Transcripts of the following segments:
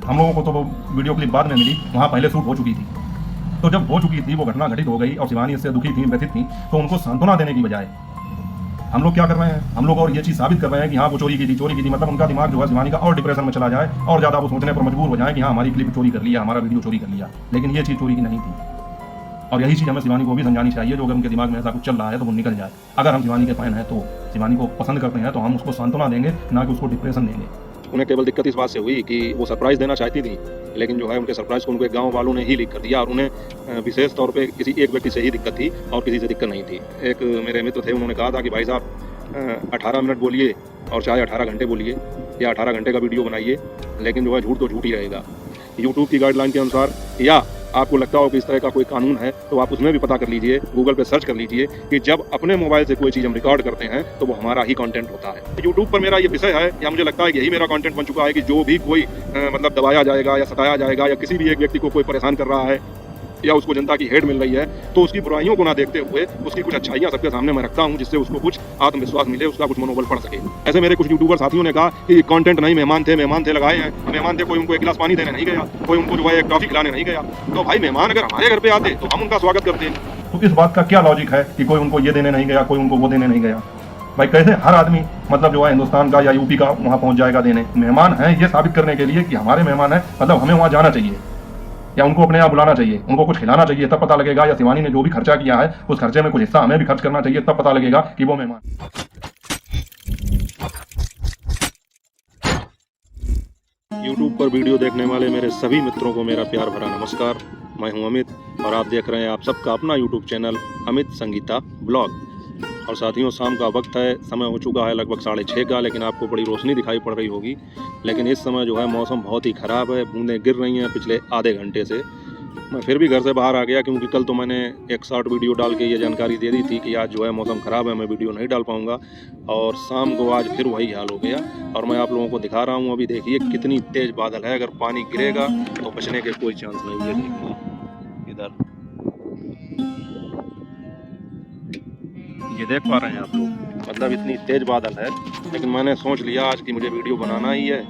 हम लोगों को तो वो वीडियो क्लिप बाद में मिली, वहाँ पहले शूट हो चुकी थी। तो जब हो चुकी थी वो घटना घटित हो गई और शिवानी इससे दुखी थी, व्यथित थी, तो उनको सांत्वना देने की बजाय हम लोग क्या कर रहे हैं, हम लोग और ये चीज़ साबित कर रहे हैं कि हाँ वो चोरी की थी, मतलब उनका दिमाग जो है शिवानी का और डिप्रेशन में चला जाए और ज़्यादा वो सोचने पर मजबूर हो जाए कि हाँ हमारी क्लिप चोरी कर लिया, हमारा वीडियो चोरी कर लिया। लेकिन ये चीज़ चोरी की नहीं थी और यही चीज़ हमें शिवानी को भी समझानी चाहिए। जो अगर उनके दिमाग में ऐसा कुछ चल रहा है तो वो निकल जाए। अगर हम शिवानी के फैन हैं तो शिवानी को पसंद करते हैं तो हम उसको सांत्वना देंगे, ना कि उसको डिप्रेशन देंगे। उन्हें केवल दिक्कत इस बात से हुई कि वो सरप्राइज़ देना चाहती थी, लेकिन जो है उनके सरप्राइज़ को उनको एक गाँव वालों ने ही लीक कर दिया और उन्हें विशेष तौर पे किसी एक व्यक्ति से ही दिक्कत थी और किसी से दिक्कत नहीं थी। एक मेरे मित्र थे, उन्होंने कहा था कि भाई साहब 18 मिनट बोलिए और चाहे 18 घंटे बोलिए या 18 घंटे का वीडियो बनाइए, लेकिन जो है झूठ तो झूठ ही रहेगा। यूट्यूब की गाइडलाइन के अनुसार, या आपको लगता हो कि इस तरह का कोई कानून है तो आप उसमें भी पता कर लीजिए, गूगल पे सर्च कर लीजिए कि जब अपने मोबाइल से कोई चीज़ हम रिकॉर्ड करते हैं तो वो हमारा ही कंटेंट होता है। यूट्यूब पर मेरा ये विषय है या मुझे लगता है कि यही मेरा कंटेंट बन चुका है कि जो भी कोई मतलब दबाया जाएगा या सताया जाएगा या किसी भी एक व्यक्ति को कोई परेशान कर रहा है या उसको जनता की हेट मिल रही है, तो उसकी बुराइयों को ना देखते हुए उसकी कुछ अच्छाइयाँ सबके सामने मैं रखता हूँ, जिससे उसको कुछ आत्मविश्वास मिले, उसका कुछ मनोबल बढ़ सके। ऐसे मेरे कुछ यूट्यूबर साथियों ने कहा कि कंटेंट नहीं, मेहमान थे लगाए हैं, मेहमान थे, कोई उनको एक गिलास पानी देने नहीं गया, कोई उनको जो है एक टॉफी खिलाने नहीं गया। तो भाई मेहमान अगर हमारे घर पे आते तो हम उनका स्वागत करते। तो इस बात का क्या लॉजिक है कि कोई उनको ये देने नहीं गया, कोई उनको वो देने नहीं गया? भाई कैसे हर आदमी मतलब जो है हिंदुस्तान का या यूपी का वहाँ पहुँच जाएगा देने? मेहमान हैं ये साबित करने के लिए कि हमारे मेहमान हैं, मतलब हमें वहाँ जाना चाहिए या उनको अपने यहाँ बुलाना चाहिए, उनको कुछ खिलाना चाहिए, तब पता लगेगा। या शिवानी ने जो भी खर्चा किया है उस खर्चे में कुछ हिस्सा हमें भी खर्च करना चाहिए, तब पता लगेगा कि वो मेहमान। यूट्यूब पर वीडियो देखने वाले मेरे सभी मित्रों को मेरा प्यार भरा नमस्कार। मैं हूं अमित और आप देख रहे हैं आप सबका अपना YouTube channel Amit Sangeeta blog. और साथियों, शाम का वक्त है, समय हो चुका है लगभग 6:30 का, लेकिन आपको बड़ी रोशनी दिखाई पड़ रही होगी। लेकिन इस समय जो है मौसम बहुत ही ख़राब है, बूंदें गिर रही हैं पिछले आधे घंटे से। मैं फिर भी घर से बाहर आ गया क्योंकि कल तो मैंने एक शॉर्ट वीडियो डाल के ये जानकारी दे दी थी कि आज जो है मौसम ख़राब है, मैं वीडियो नहीं डाल पाऊँगा। और शाम को आज फिर वही हाल हो गया और मैं आप लोगों को दिखा रहा हूँ। अभी देखिए कितनी तेज़ बादल है, अगर पानी गिरेगा तो बचने के कोई चांस नहीं है। देखिए इधर, ये देख पा रहे हैं आप लोग, मतलब इतनी तेज बादल है। लेकिन मैंने सोच लिया आज कि मुझे वीडियो बनाना ही है,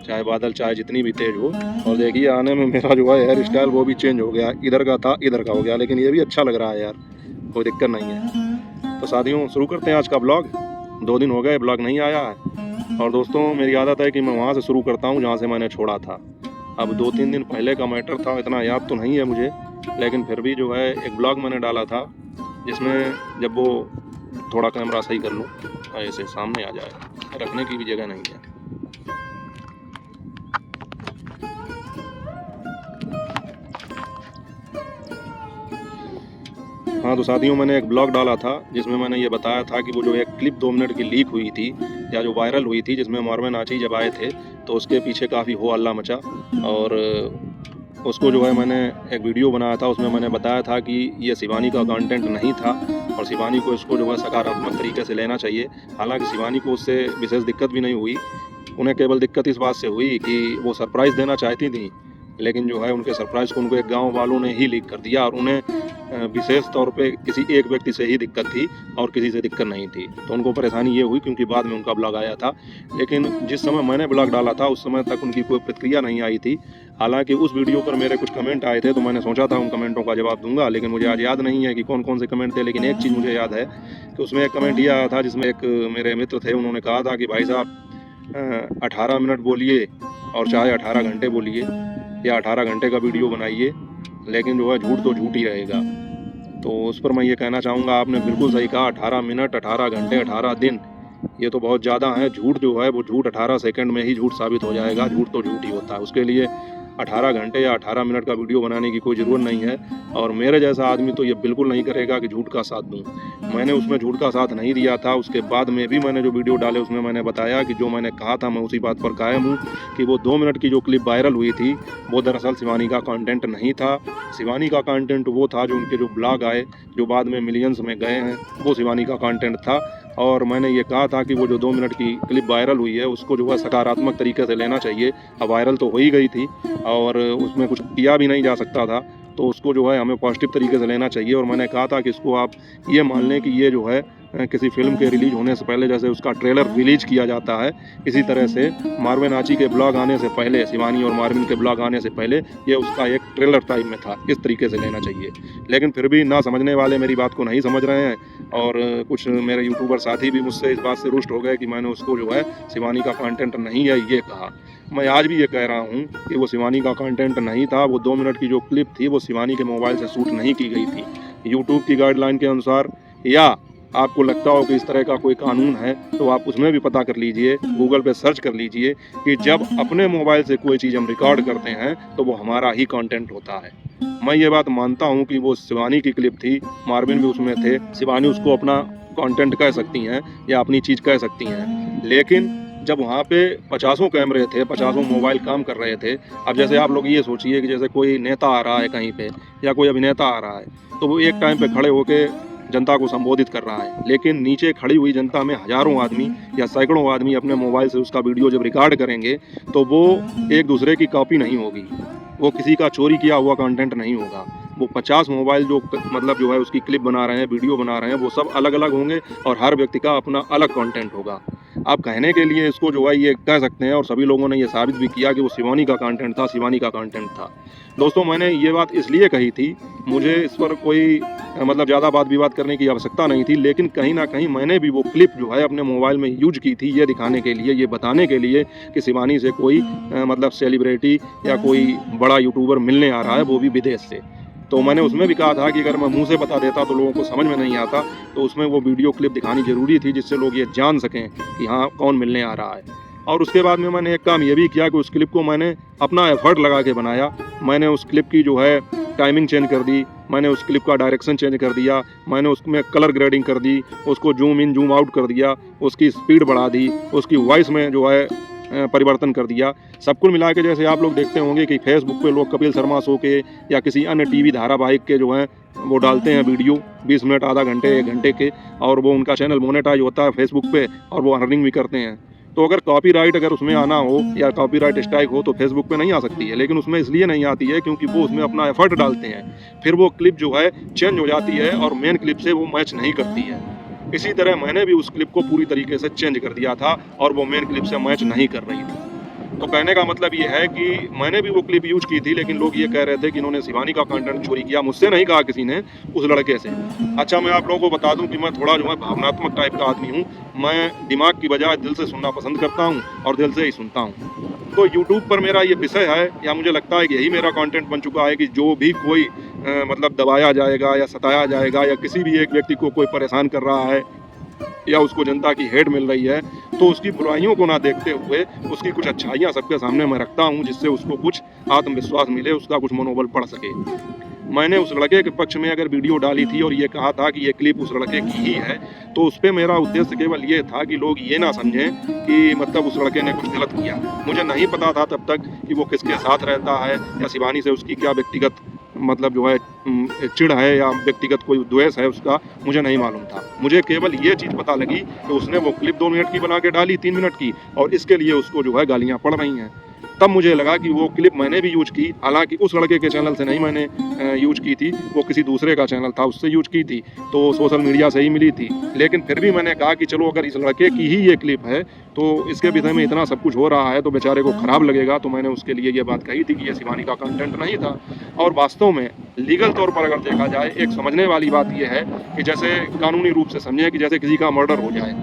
चाहे बादल चाहे जितनी भी तेज हो। और देखिए आने में मेरा जो है हेयर स्टाइल वो भी चेंज हो गया, इधर का था इधर का हो गया, लेकिन ये भी अच्छा लग रहा है यार, कोई दिक्कत नहीं है। तो साथियों शुरू करते हैं आज का ब्लॉग। 2 दिन हो गए ब्लॉग नहीं आया है। और दोस्तों मेरी आदत है कि मैं वहाँ से शुरू करता हूँ जहाँ से मैंने छोड़ा था। अब 2-3 दिन पहले का मैटर था, इतना याद तो नहीं है मुझे, लेकिन फिर भी जो है एक ब्लॉग मैंने डाला था जिसमें जब वो थोड़ा कैमरा सही कर लूँ ऐसे सामने आ जाए, रखने की भी जगह नहीं है। हाँ तो साथियों, मैंने एक ब्लॉग डाला था जिसमें मैंने ये बताया था कि वो जो एक क्लिप 2 मिनट की लीक हुई थी या जो वायरल हुई थी, जिसमें मॉर्वे नाची जब आए थे, तो उसके पीछे काफ़ी हो हल्ला मचा। और उसको जो है मैंने एक वीडियो बनाया था, उसमें मैंने बताया था कि ये शिवानी का कंटेंट नहीं था और शिवानी को इसको जो है सकारात्मक तरीके से लेना चाहिए। हालांकि शिवानी को उससे विशेष दिक्कत भी नहीं हुई, उन्हें केवल दिक्कत इस बात से हुई कि वो सरप्राइज़ देना चाहती थी, लेकिन जो है उनके सरप्राइज़ को उनको एक गांव वालों ने ही लीक कर दिया और उन्हें विशेष तौर पे किसी एक व्यक्ति से ही दिक्कत थी और किसी से दिक्कत नहीं थी। तो उनको परेशानी ये हुई क्योंकि बाद में उनका ब्लॉग आया था, लेकिन जिस समय मैंने ब्लॉग डाला था उस समय तक उनकी कोई प्रतिक्रिया नहीं आई थी। हालांकि उस वीडियो पर मेरे कुछ कमेंट आए थे, तो मैंने सोचा था उन कमेंटों का जवाब दूंगा, लेकिन मुझे आज याद नहीं है कि कौन कौन से कमेंट थे। लेकिन एक चीज़ मुझे याद है कि उसमें एक कमेंट ये आया था जिसमें एक मेरे मित्र थे, उन्होंने कहा था कि भाई साहब 18 मिनट बोलिए और चाहे 18 घंटे बोलिए या 18 घंटे का वीडियो बनाइए, लेकिन जो है झूठ तो झूठ ही रहेगा। तो उस पर मैं ये कहना चाहूँगा, आपने बिल्कुल सही कहा, 18 मिनट, 18 घंटे, 18 दिन, ये तो बहुत ज़्यादा है। झूठ जो है वो झूठ 18 सेकंड में ही झूठ साबित हो जाएगा। झूठ तो झूठ ही होता है, उसके लिए 18 घंटे या 18 मिनट का वीडियो बनाने की कोई ज़रूरत नहीं है। और मेरे जैसा आदमी तो ये बिल्कुल नहीं करेगा कि झूठ का साथ दूँ। मैंने उसमें झूठ का साथ नहीं दिया था। उसके बाद में भी मैंने जो वीडियो डाले उसमें मैंने बताया कि जो मैंने कहा था मैं उसी बात पर कायम हूँ कि वो 2 मिनट की जो क्लिप वायरल हुई थी वो दरअसल शिवानी का कंटेंट नहीं था। शिवानी का कंटेंट वो था जो उनके जो ब्लॉग आए जो बाद में मिलियंस में गए हैं, वो शिवानी का कंटेंट था। और मैंने ये कहा था कि वो जो 2 मिनट की क्लिप वायरल हुई है उसको जो है सकारात्मक तरीके से लेना चाहिए। अब वायरल तो हो ही गई थी और उसमें कुछ किया भी नहीं जा सकता था, तो उसको जो है हमें पॉजिटिव तरीके से लेना चाहिए। और मैंने कहा था कि इसको आप ये मान लें कि ये जो है किसी फिल्म के रिलीज होने से पहले जैसे उसका ट्रेलर रिलीज किया जाता है, इसी तरह से मार्विन आची के ब्लॉग आने से पहले, शिवानी और मार्विन के ब्लॉग आने से पहले ये उसका एक ट्रेलर टाइप में था। इस तरीके से लेना चाहिए। लेकिन फिर भी ना समझने वाले मेरी बात को नहीं समझ रहे हैं, और कुछ मेरे यूट्यूबर साथी भी मुझसे इस बात से रुष्ट हो गए कि मैंने उसको जो है शिवानी का कंटेंट नहीं है ये कहा। मैं आज भी ये कह रहा हूँ कि वो शिवानी का कंटेंट नहीं था। वो 2 मिनट की जो क्लिप थी वो शिवानी के मोबाइल से शूट नहीं की गई थी। यूट्यूब की गाइडलाइन के अनुसार, या आपको लगता हो कि इस तरह का कोई कानून है तो आप उसमें भी पता कर लीजिए, गूगल पे सर्च कर लीजिए कि जब अपने मोबाइल से कोई चीज़ हम रिकॉर्ड करते हैं तो वो हमारा ही कंटेंट होता है। मैं ये बात मानता हूँ कि वो शिवानी की क्लिप थी, मार्विन भी उसमें थे, शिवानी उसको अपना कंटेंट कह सकती हैं या अपनी चीज़ कह सकती हैं। लेकिन जब वहाँ पे 50 कैमरे थे, 50 मोबाइल काम कर रहे थे। अब जैसे आप लोग ये सोचिए कि जैसे कोई नेता आ रहा है कहीं पे या कोई अभिनेता आ रहा है, तो वो एक टाइम पे खड़े होके जनता को संबोधित कर रहा है, लेकिन नीचे खड़ी हुई जनता में हजारों आदमी या सैकड़ों आदमी अपने मोबाइल से उसका वीडियो जब रिकॉर्ड करेंगे तो वो एक दूसरे की कॉपी नहीं होगी, वो किसी का चोरी किया हुआ कंटेंट नहीं होगा। वो 50 मोबाइल जो मतलब जो है उसकी क्लिप बना रहे हैं, वीडियो बना रहे हैं, वो सब अलग अलग होंगे और हर व्यक्ति का अपना अलग कंटेंट होगा। आप कहने के लिए इसको जो है ये कह सकते हैं, और सभी लोगों ने ये साबित भी किया कि वो शिवानी का कंटेंट था, शिवानी का कंटेंट था। दोस्तों, मैंने ये बात इसलिए कही थी, मुझे इस पर कोई मतलब ज़्यादा बात विवाद करने की आवश्यकता नहीं थी, लेकिन कहीं ना कहीं मैंने भी वो क्लिप जो है अपने मोबाइल में यूज की थी, ये दिखाने के लिए, ये बताने के लिए कि शिवानी से कोई मतलब सेलिब्रिटी या कोई बड़ा यूट्यूबर मिलने आ रहा है, वो भी विदेश से। तो मैंने उसमें भी कहा था कि अगर मैं मुंह से बता देता तो लोगों को समझ में नहीं आता, तो उसमें वो वीडियो क्लिप दिखानी ज़रूरी थी जिससे लोग ये जान सकें कि हाँ कौन मिलने आ रहा है। और उसके बाद में मैंने एक काम ये भी किया कि उस क्लिप को मैंने अपना एफर्ट लगा के बनाया। मैंने उस क्लिप की जो है टाइमिंग चेंज कर दी, मैंने उस क्लिप का डायरेक्शन चेंज कर दिया, मैंने उसमें कलर ग्रेडिंग कर दी, उसको जूम इन जूम आउट कर दिया, उसकी स्पीड बढ़ा दी, उसकी वॉइस में जो है परिवर्तन कर दिया। सब कुल मिला के जैसे आप लोग देखते होंगे कि फेसबुक पे लोग कपिल शर्मा शो के या किसी अन्य टीवी धारावाहिक के जो हैं वो डालते हैं वीडियो 20 मिनट, आधा घंटे, 1 घंटे के, और वो उनका चैनल मोनेटाइज होता है फेसबुक पे और वो अर्निंग भी करते हैं। तो अगर कॉपीराइट अगर उसमें आना हो या कॉपीराइट स्ट्राइक हो तो फेसबुक पे नहीं आ सकती है, लेकिन उसमें इसलिए नहीं आती है क्योंकि वो उसमें अपना एफर्ट डालते हैं। फिर वो क्लिप जो है चेंज हो जाती है और मेन क्लिप से वो मैच नहीं करती है। इसी तरह मैंने भी उस क्लिप को पूरी तरीके से चेंज कर दिया था और वो मेन क्लिप से मैच नहीं कर रही थी। तो कहने का मतलब ये है कि मैंने भी वो क्लिप यूज की थी, लेकिन लोग ये कह रहे थे कि इन्होंने शिवानी का कंटेंट चोरी किया। मुझसे नहीं कहा किसी ने, उस लड़के से। अच्छा, मैं आप लोगों को बता दूं कि मैं थोड़ा जो है भावनात्मक टाइप का आदमी हूं। मैं दिमाग की बजाय दिल से सुनना पसंद करता हूं और दिल से ही सुनता हूं। तो यूट्यूब पर मेरा ये विषय है, या मुझे लगता है कि यही मेरा कंटेंट बन चुका है कि जो भी कोई मतलब दबाया जाएगा या सताया जाएगा या किसी भी एक व्यक्ति को कोई परेशान कर रहा है या उसको जनता की हेट मिल रही है, तो उसकी बुराइयों को ना देखते हुए उसकी कुछ अच्छाइयाँ सबके सामने मैं रखता हूँ, जिससे उसको कुछ आत्मविश्वास मिले, उसका कुछ मनोबल बढ़ सके। मैंने उस लड़के के पक्ष में अगर वीडियो डाली थी और ये कहा था कि ये क्लिप उस लड़के की ही है, तो उस पर मेरा उद्देश्य केवल ये था कि लोग ये ना समझें कि मतलब उस लड़के ने कुछ गलत किया। मुझे नहीं पता था तब तक कि वो किसके साथ रहता है या शिवानी से उसकी क्या व्यक्तिगत मतलब जो है चिढ़ है या व्यक्तिगत कोई द्वेष है उसका, मुझे नहीं मालूम था। मुझे केवल ये चीज़ पता लगी कि उसने वो क्लिप 2 मिनट की बना के डाली, 3 मिनट की, और इसके लिए उसको जो है गालियाँ पड़ रही हैं। तब मुझे लगा कि वो क्लिप मैंने भी यूज की, हालांकि उस लड़के के चैनल से नहीं मैंने यूज की थी, वो किसी दूसरे का चैनल था उससे यूज की थी, तो सोशल मीडिया से ही मिली थी। लेकिन फिर भी मैंने कहा कि चलो अगर इस लड़के की ही ये क्लिप है तो इसके विषय में इतना सब कुछ हो रहा है तो बेचारे को खराब लगेगा, तो मैंने उसके लिए ये बात कही थी कि ये शिवानी का कंटेंट नहीं था। और वास्तव में लीगल तौर पर अगर देखा जाए, एक समझने वाली बात यह है कि जैसे कानूनी रूप से समझें कि जैसे किसी का मर्डर हो जाए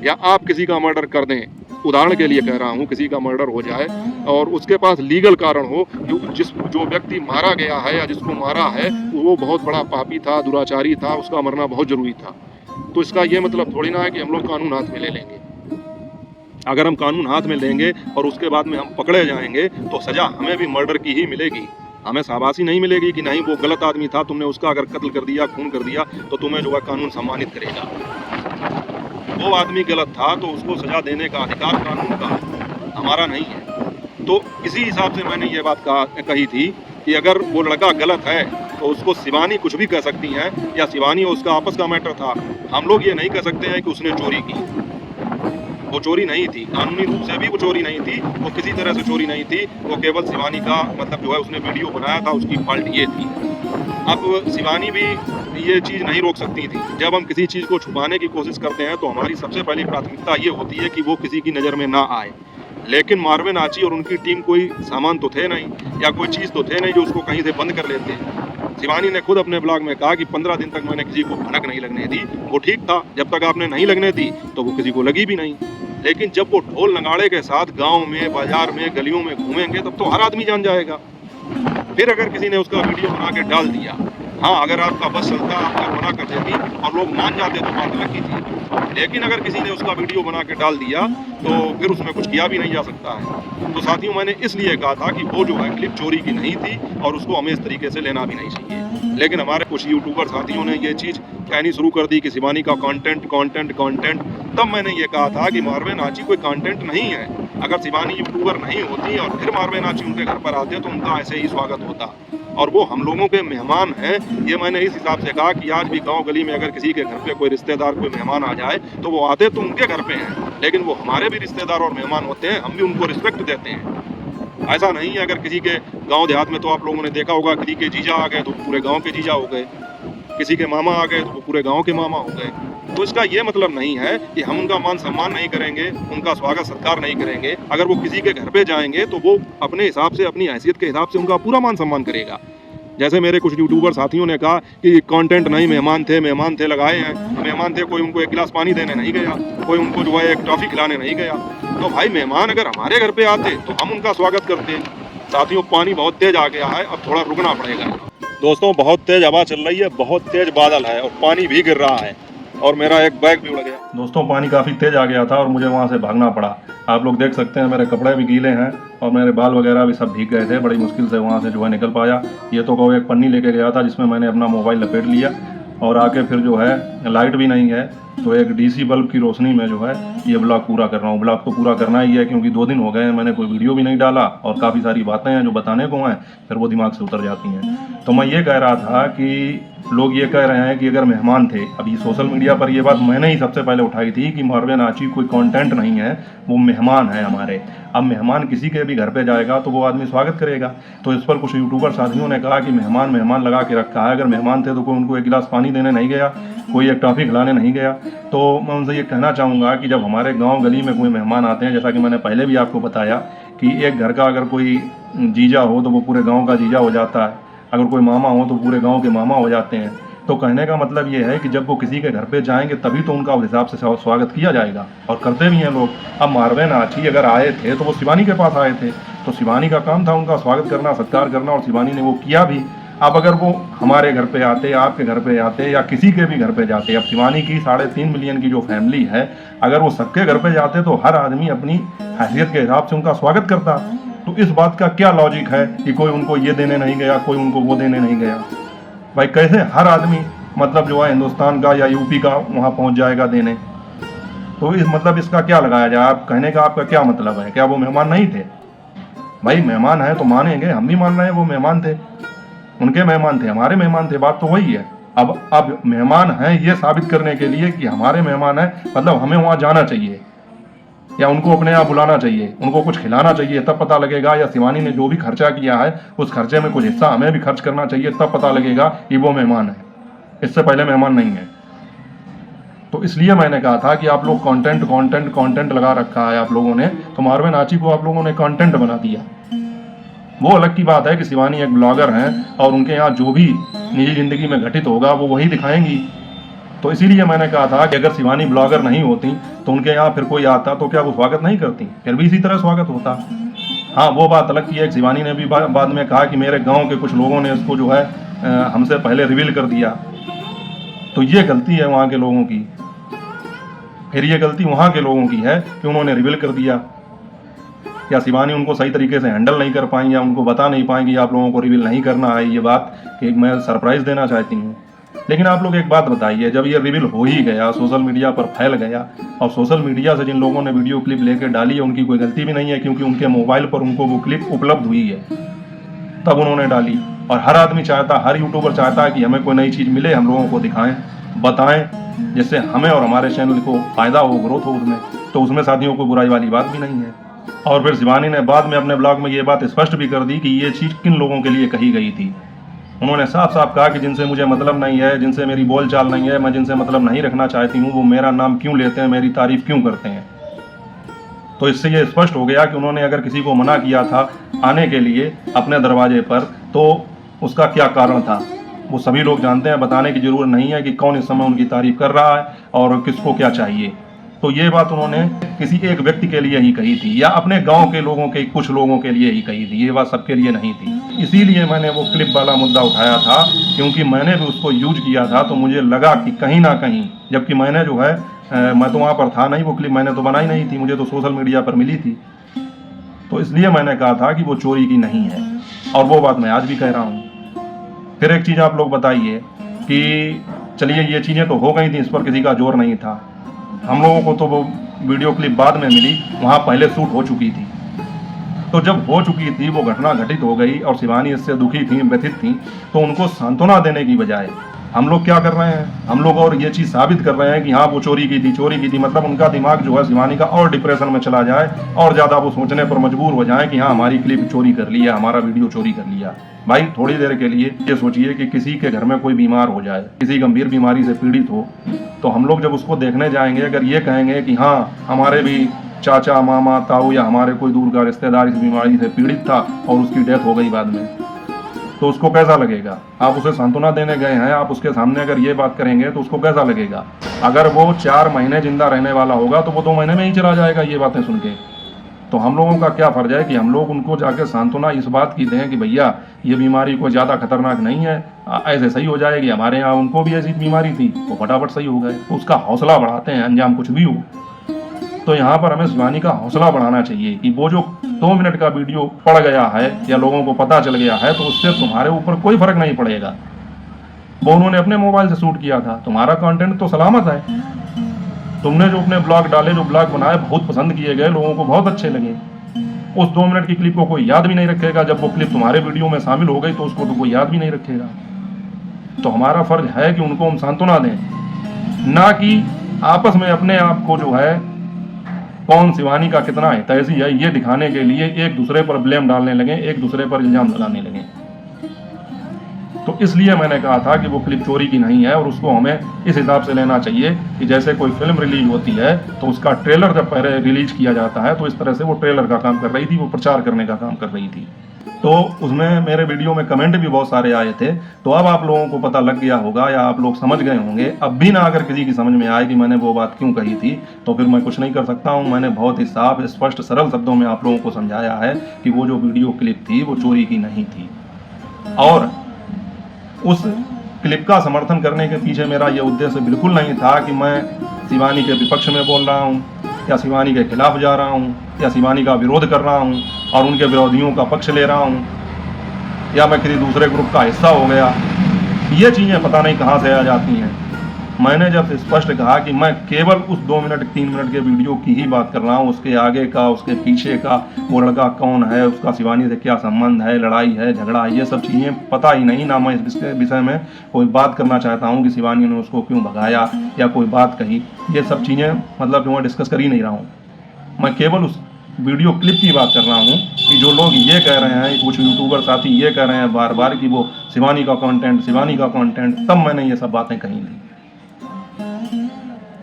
या आप किसी का मर्डर कर दें, उदाहरण के लिए कह रहा हूँ, किसी का मर्डर हो जाए और उसके पास लीगल कारण हो, जो व्यक्ति मारा गया है या जिसको मारा है वो बहुत बड़ा पापी था, दुराचारी था, उसका मरना बहुत जरूरी था, तो इसका ये मतलब थोड़ी ना है कि हम लोग कानून हाथ में ले लेंगे। अगर हम कानून हाथ में लेंगे और उसके बाद में हम पकड़े जाएंगे तो सजा हमें भी मर्डर की ही मिलेगी। हमें शाबाशी नहीं मिलेगी कि नहीं वो गलत आदमी था, तुमने उसका अगर कत्ल कर दिया, खून कर दिया, तो तुम्हें जो है कानून सम्मानित करेगा। वो आदमी गलत था तो उसको सजा देने का अधिकार कानून का, हमारा नहीं है। तो इसी हिसाब से मैंने ये बात कही थी कि अगर वो लड़का गलत है तो उसको शिवानी कुछ भी कह सकती हैं, या शिवानी और उसका आपस का मैटर था। हम लोग ये नहीं कह सकते हैं कि उसने चोरी की। वो चोरी नहीं थी, कानूनी रूप से भी वो चोरी नहीं थी, वो किसी तरह से चोरी नहीं थी, वो केवल शिवानी का मतलब जो है उसने वीडियो बनाया था, उसकी फॉल्ट ये थी। अब शिवानी भी ये चीज़ नहीं रोक सकती थी। जब हम किसी चीज़ को छुपाने की कोशिश करते हैं तो हमारी सबसे पहली प्राथमिकता ये होती है कि वो किसी की नज़र में ना आए। लेकिन मार्विन आची और उनकी टीम कोई सामान तो थे नहीं या कोई चीज़ तो थे नहीं जो उसको कहीं से बंद कर लेते। शिवानी ने खुद अपने ब्लॉग में कहा कि 15 दिन तक मैंने किसी को भनक नहीं लगने दी। वो ठीक था, जब तक आपने नहीं लगने दी तो वो किसी को लगी भी नहीं। लेकिन जब वो ढोल नगाड़े के साथ गांव में, बाजार में, गलियों में घूमेंगे तब तो हर आदमी जान जाएगा। फिर अगर किसी ने उसका वीडियो बना के डाल दिया, हाँ अगर आपका बस चलता, आपका मना कर देती और लोग मान जाते तो बात अलग की थी। लेकिन अगर किसी ने उसका वीडियो बना के डाल दिया तो फिर उसमें कुछ किया भी नहीं जा सकता है। तो साथियों, मैंने इसलिए कहा था कि वो जो है क्लिप चोरी की नहीं थी और उसको हमें इस तरीके से लेना भी नहीं चाहिए। लेकिन हमारे कुछ यूट्यूबर साथियों ने ये चीज़ कहनी शुरू कर दी कि शिवानी का कंटेंट कंटेंट कंटेंट। तब मैंने ये कहा था कि मार्विन आची कोई कंटेंट नहीं है। अगर शिवानी यूट्यूबर नहीं होती और फिर मार्विन आची उनके घर पर आते तो उनका ऐसे ही स्वागत होता। और वो हम लोगों के मेहमान हैं। ये मैंने इस हिसाब से कहा कि आज भी गांव गली में अगर किसी के घर पे कोई रिश्तेदार, कोई मेहमान आ जाए तो वो आते तो उनके घर पे हैं, लेकिन वो हमारे भी रिश्तेदार और मेहमान होते हैं, हम भी उनको रिस्पेक्ट देते हैं। ऐसा नहीं है अगर किसी के गांव देहात में तो आप लोगों ने देखा होगा, किसी के जीजा आ गए तो पूरे गांव के जीजा हो गए, किसी के मामा आ गए तो वो पूरे गांव के मामा हो गए। तो इसका ये मतलब नहीं है कि हम उनका मान सम्मान नहीं करेंगे, उनका स्वागत सत्कार नहीं करेंगे। अगर वो किसी के घर पे जाएंगे तो वो अपने हिसाब से, अपनी हैसियत के हिसाब से उनका पूरा मान सम्मान करेगा। जैसे मेरे कुछ यूट्यूबर साथियों ने कहा कि कंटेंट नहीं, मेहमान थे लगाए हैं। मेहमान थे, कोई उनको एक गिलास पानी देने नहीं गया, कोई उनको जो है एक टॉफी खिलाने नहीं गया। तो भाई मेहमान अगर हमारे घर पे आते तो हम उनका स्वागत करते। साथियों, पानी बहुत तेज आ गया है, अब थोड़ा रुकना पड़ेगा। दोस्तों, बहुत तेज हवा चल रही है, बहुत तेज बादल है और पानी भी गिर रहा है और मेरा एक बैग भी उड़ गया। दोस्तों, पानी काफ़ी तेज आ गया था और मुझे वहाँ से भागना पड़ा। आप लोग देख सकते हैं मेरे कपड़े भी गीले हैं और मेरे बाल वगैरह भी सब भीग गए थे। बड़ी मुश्किल से वहाँ से जो है निकल पाया। ये तो कहो एक पन्नी लेके गया था जिसमें मैंने अपना मोबाइल लपेट लिया और आके फिर जो है लाइट भी नहीं है तो एक डीसी बल्ब की रोशनी में जो है ये ब्लॉग पूरा कर रहा हूँ। ब्लॉग तो पूरा करना ही है क्योंकि 2 दिन हो गए हैं, मैंने कोई वीडियो भी नहीं डाला और काफ़ी सारी बातें हैं जो बताने को हैं, फिर वो दिमाग से उतर जाती हैं। तो मैं ये कह रहा था कि लोग ये कह रहे हैं कि अगर मेहमान थे, अभी सोशल मीडिया पर ये बात मैंने ही सबसे पहले उठाई थी कि मार्विन आची कोई कंटेंट नहीं है, वो मेहमान है हमारे। अब मेहमान किसी के भी घर पे जाएगा तो वो आदमी स्वागत करेगा। तो इस पर कुछ यूट्यूबर साथियों ने कहा कि मेहमान लगा के रखा है। अगर मेहमान थे तो कोई उनको एक गिलास पानी देने नहीं गया, कोई एक टॉफ़ी खिलाने नहीं गया। तो मैं उनसे ये कहना चाहूँगा कि जब हमारे गाँव गली में कोई मेहमान आते हैं, जैसा कि मैंने पहले भी आपको बताया कि एक घर का अगर कोई जीजा हो तो वो पूरे गाँव का जीजा हो जाता है, अगर कोई मामा हो तो पूरे गांव के मामा हो जाते हैं। तो कहने का मतलब ये है कि जब वो किसी के घर पे जाएंगे तभी तो उनका उस हिसाब से स्वागत किया जाएगा और करते भी हैं लोग। अब मार्विन आची अगर आए थे तो वो शिवानी के पास आए थे, तो शिवानी का काम था उनका स्वागत करना, सत्कार करना और शिवानी ने वो किया भी। अब अगर वो हमारे घर पे आते, आपके घर पे आते या किसी के भी घर पे जाते, अब शिवानी की 3.5 मिलियन की जो फैमिली है, अगर वो सबके घर पे जाते तो हर आदमी अपनी हैसियत के हिसाब से उनका स्वागत करता। तो इस बात का क्या लॉजिक है कि कोई उनको ये देने नहीं गया, कोई उनको वो देने नहीं गया? भाई कैसे हर आदमी मतलब जो है हिंदुस्तान का या यूपी का वहाँ पहुँच जाएगा देने? तो इस मतलब इसका क्या लगाया जाए? आप कहने का आपका क्या मतलब है? क्या वो मेहमान नहीं थे? भाई मेहमान है तो मानेंगे, हम भी मान रहे हैं वो मेहमान थे, उनके मेहमान थे, हमारे मेहमान थे, बात तो वही है। अब मेहमान हैं ये साबित करने के लिए कि हमारे मेहमान हैं, मतलब हमें वहाँ जाना चाहिए या उनको अपने यहाँ बुलाना चाहिए, उनको कुछ खिलाना चाहिए, तब पता लगेगा। या शिवानी ने जो भी खर्चा किया है उस खर्चे में कुछ हिस्सा हमें भी खर्च करना चाहिए, तब पता लगेगा कि वो मेहमान है, इससे पहले मेहमान नहीं है। तो इसलिए मैंने कहा था कि आप लोग कंटेंट लगा रखा है आप लोगों ने, तो मार्विन आची को आप लोगों ने कंटेंट बना दिया। वो अलग की बात है कि शिवानी एक ब्लॉगर हैं और उनके यहाँ जो भी निजी जिंदगी में घटित होगा वो वही दिखाएंगी। तो इसीलिए मैंने कहा था कि अगर शिवानी ब्लॉगर नहीं होती तो उनके यहाँ फिर कोई आता तो क्या वो स्वागत नहीं करती? फिर भी इसी तरह स्वागत होता। हाँ, वो बात अलग की है। शिवानी ने भी बाद में कहा कि मेरे गांव के कुछ लोगों ने इसको जो है हमसे पहले रिवील कर दिया, तो ये गलती है वहाँ के लोगों की। फिर ये गलती वहाँ के लोगों की है कि उन्होंने रिवील कर दिया, या शिवानी उनको सही तरीके से हैंडल नहीं कर पाई या उनको बता नहीं पाएंगी आप लोगों को रिवील नहीं करना है। ये बात कि मैं सरप्राइज़ देना चाहती हूँ। लेकिन आप लोग एक बात बताइए, जब ये रिवील हो ही गया, सोशल मीडिया पर फैल गया, और सोशल मीडिया से जिन लोगों ने वीडियो क्लिप लेकर डाली है उनकी कोई गलती भी नहीं है, क्योंकि उनके मोबाइल पर उनको वो क्लिप उपलब्ध हुई है तब उन्होंने डाली। और हर आदमी चाहता, हर यूट्यूबर चाहता है कि हमें कोई नई चीज़ मिले, हम लोगों को दिखाएं, बताएं, जिससे हमें और हमारे चैनल को फ़ायदा हो, ग्रोथ हो उसमें। तो उसमें साथियों को बुराई वाली बात भी नहीं है। और फिर शिवानी ने बाद में अपने ब्लॉग में ये बात स्पष्ट भी कर दी कि ये चीज़ किन लोगों के लिए कही गई थी। उन्होंने साफ साफ कहा कि जिनसे मुझे मतलब नहीं है, जिनसे मेरी बोल चाल नहीं है, मैं जिनसे मतलब नहीं रखना चाहती हूँ, वो मेरा नाम क्यों लेते हैं, मेरी तारीफ क्यों करते हैं। तो इससे ये स्पष्ट हो गया कि उन्होंने अगर किसी को मना किया था आने के लिए अपने दरवाजे पर, तो उसका क्या कारण था। वो सभी लोग जानते हैं, बताने की ज़रूरत नहीं है कि कौन इस समय उनकी तारीफ कर रहा है और किसको क्या चाहिए। तो ये बात उन्होंने किसी एक व्यक्ति के लिए ही कही थी या अपने गांव के लोगों के कुछ लोगों के लिए ही कही थी, ये बात सबके लिए नहीं थी। इसीलिए मैंने वो क्लिप वाला मुद्दा उठाया था, क्योंकि मैंने भी उसको यूज किया था। तो मुझे लगा कि कहीं ना कहीं, जबकि मैंने जो है मैं तो वहाँ पर था नहीं, वो क्लिप मैंने तो बनाई नहीं थी, मुझे तो सोशल मीडिया पर मिली थी। तो इसलिए मैंने कहा था कि वो चोरी की नहीं है, और वो बात मैं आज भी कह रहा हूँ। फिर एक चीज़ आप लोग बताइए कि चलिए ये चीज़ें तो हो गई थी, इस पर किसी का जोर नहीं था। हम लोगों को तो वो वीडियो क्लिप बाद में मिली, वहाँ पहले शूट हो चुकी थी। तो जब हो चुकी थी, वो घटना घटित हो गई और शिवानी इससे दुखी थी, व्यथित थी, तो उनको सांत्वना देने की बजाय हम लोग क्या कर रहे हैं, हम लोग और ये चीज़ साबित कर रहे हैं कि हाँ वो चोरी की थी। मतलब उनका दिमाग जो है शिवानी का और डिप्रेशन में चला जाए और ज़्यादा वो सोचने पर मजबूर हो जाए कि हाँ हमारी क्लिप चोरी कर लिया, हमारा वीडियो चोरी कर लिया। भाई थोड़ी देर के लिए ये सोचिए कि किसी के घर में कोई बीमार हो जाए, किसी गंभीर बीमारी से पीड़ित हो, तो हम लोग जब उसको देखने जाएंगे, अगर ये कहेंगे कि हाँ हमारे भी चाचा, मामा, ताऊ या हमारे कोई दूर का रिश्तेदार इस बीमारी से पीड़ित था और उसकी डेथ हो गई बाद में, तो उसको कैसा लगेगा। आप उसे सांत्वना देने गए हैं, आप उसके सामने अगर ये बात करेंगे तो उसको कैसा लगेगा। अगर वो 4 महीने जिंदा रहने वाला होगा तो वो 2 महीने में ही चला जाएगा ये बातें सुन के। तो हम लोगों का क्या फर्ज है कि हम लोग उनको जाके सांत्वना इस बात की दें कि भैया ये बीमारी कोई ज़्यादा खतरनाक नहीं है, ऐसे सही हो जाएगी। हमारे यहाँ उनको भी ऐसी बीमारी थी, वो फटाफट सही हो गए। तो उसका हौसला बढ़ाते हैं, अंजाम कुछ भी हो। तो यहाँ पर हमें शिवानी का हौसला बढ़ाना चाहिए कि वो जो 2 मिनट का वीडियो पड़ गया है या लोगों को पता चल गया है, तो उससे तुम्हारे ऊपर कोई फर्क नहीं पड़ेगा। वो उन्होंने अपने मोबाइल से शूट किया था, तुम्हारा कंटेंट तो सलामत है। तुमने जो अपने ब्लॉग डाले, जो ब्लॉग बनाए, बहुत पसंद किए गए, लोगों को बहुत अच्छे लगे। उस 2 मिनट की क्लिप को कोई याद भी नहीं रखेगा। जब वो क्लिप तुम्हारे वीडियो में शामिल हो गई तो उसको तो कोई याद भी नहीं रखेगा। तो हमारा फर्ज है कि उनको हम सांत्वना दें, ना कि आपस में अपने आप को जो है कौन शिवानी का कितना हितैषी है ये दिखाने के लिए एक दूसरे पर ब्लेम डालने लगे, एक दूसरे पर इल्जाम लगाने लगे। तो इसलिए मैंने कहा था कि वो क्लिप चोरी की नहीं है और उसको हमें इस हिसाब से लेना चाहिए कि जैसे कोई फिल्म रिलीज होती है तो उसका ट्रेलर जब पहले रिलीज किया जाता है, तो इस तरह से वो ट्रेलर का काम कर रही थी, वो प्रचार करने का काम कर रही थी। तो उसमें मेरे वीडियो में कमेंट भी बहुत सारे आए थे। तो अब आप लोगों को पता लग गया होगा या आप लोग समझ गए होंगे। अब भी ना अगर किसी की समझ में आए कि मैंने वो बात क्यों कही थी, तो फिर मैं कुछ नहीं कर सकता हूँ। मैंने बहुत ही साफ, स्पष्ट, सरल शब्दों में आप लोगों को समझाया है कि वो जो वीडियो क्लिप थी वो चोरी की नहीं थी। और उस क्लिप का समर्थन करने के पीछे मेरा ये उद्देश्य बिल्कुल नहीं था कि मैं शिवानी के विपक्ष में बोल रहा हूँ या शिवानी के खिलाफ जा रहा हूँ या शिवानी का विरोध कर रहा हूँ और उनके विरोधियों का पक्ष ले रहा हूँ या मैं किसी दूसरे ग्रुप का हिस्सा हो गया। ये चीज़ें पता नहीं कहाँ से आ जाती हैं। मैंने जब स्पष्ट कहा कि मैं केवल उस 2 मिनट 3 मिनट के वीडियो की ही बात कर रहा हूँ, उसके आगे का, उसके पीछे का, वो लड़का कौन है, उसका शिवानी से क्या संबंध है, लड़ाई है, झगड़ा है, ये सब चीज़ें पता ही नहीं ना। मैं इसके विषय में कोई बात करना चाहता हूँ कि शिवानी ने उसको क्यों भगाया या कोई बात कही, ये सब चीज़ें मतलब जो मैं डिस्कस कर ही नहीं रहा हूँ। मैं केवल उस वीडियो क्लिप की बात कर रहा हूँ कि जो लोग ये कह रहे हैं, कुछ यूट्यूबर साथी ये कह रहे हैं बार बार कि वो शिवानी का कंटेंट, तब मैंने ये सब बातें कही थी।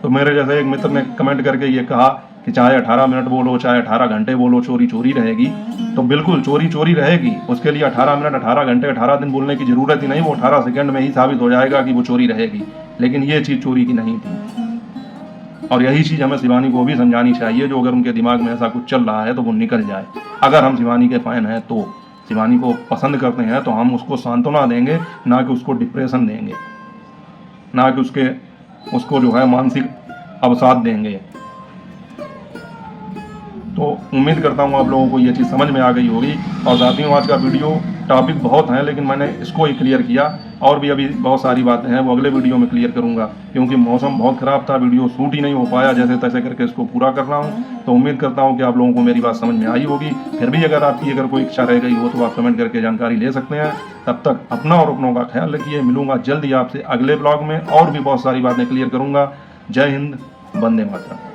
तो मेरे जैसे एक मित्र ने कमेंट करके ये कहा कि चाहे 18 मिनट बोलो, चाहे 18 घंटे बोलो, चोरी चोरी रहेगी। तो बिल्कुल चोरी चोरी रहेगी। उसके लिए 18 मिनट, 18 घंटे, 18 दिन बोलने की ज़रूरत ही नहीं। वो 18 सेकंड में ही साबित हो जाएगा कि वो चोरी रहेगी। लेकिन ये चीज़ चोरी की नहीं थी। और यही चीज़ हमें शिवानी को भी समझानी चाहिए। जो अगर उनके दिमाग में ऐसा कुछ चल रहा है तो वो निकल जाए। अगर हम शिवानी के फ़ैन हैं, तो शिवानी को पसंद करते हैं, तो हम उसको सांत्वना देंगे, ना कि उसको डिप्रेशन देंगे, ना कि उसको जो है मानसिक अवसाद देंगे। तो उम्मीद करता हूँ आप लोगों को ये चीज़ समझ में आ गई होगी। और साथियों, आज का वीडियो टॉपिक बहुत हैं, लेकिन मैंने इसको ही क्लियर किया। और भी अभी बहुत सारी बातें हैं, वो अगले वीडियो में क्लियर करूँगा, क्योंकि मौसम बहुत ख़राब था, वीडियो शूट ही नहीं हो पाया। जैसे तैसे करके इसको पूरा कर रहा हूँ। तो उम्मीद करता हूँ कि आप लोगों को मेरी बात समझ में आई होगी। फिर भी अगर आपकी कोई इच्छा रह गई हो तो आप कमेंट करके जानकारी ले सकते हैं। तब तक अपना और अपनों का ख्याल रखिए। मिलूंगा जल्दी आपसे अगले ब्लॉग में और भी बहुत सारी बातें क्लियर करूँगा। जय हिंद, वंदे मातरम।